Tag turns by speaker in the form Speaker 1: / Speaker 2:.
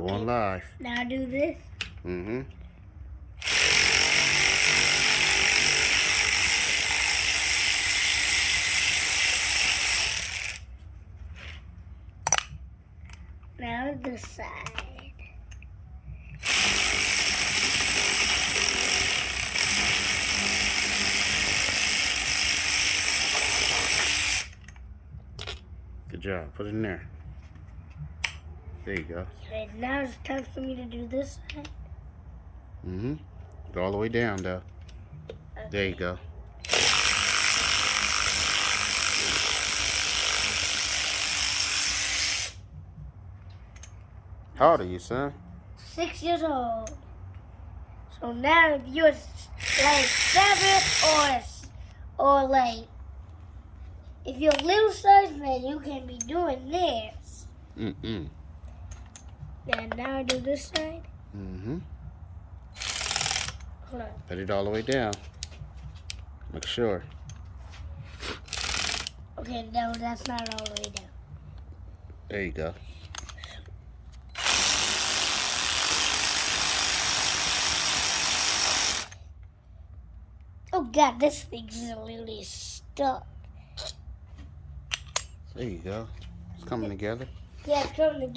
Speaker 1: Going live.
Speaker 2: Now do this.
Speaker 1: Mm-hmm.
Speaker 2: Now this side.
Speaker 1: Good job. Put it in there. There you go.
Speaker 2: Okay, now it's time for me to do this side.
Speaker 1: Mm-hmm. Go all the way down, though.
Speaker 2: Okay.
Speaker 1: There you go. How old are you, son?
Speaker 2: 6 years old. So now if you're like 7 or like, if you're a little size, then you can be doing this.
Speaker 1: Mm-mm.
Speaker 2: And now I do this side.
Speaker 1: Mm-hmm.
Speaker 2: Hold on.
Speaker 1: Put it all the way down. Make sure.
Speaker 2: Okay, no, that's not all the way down.
Speaker 1: There you go.
Speaker 2: Oh God, this thing's literally stuck.
Speaker 1: There you go. It's coming together.
Speaker 2: Yeah, it's coming together.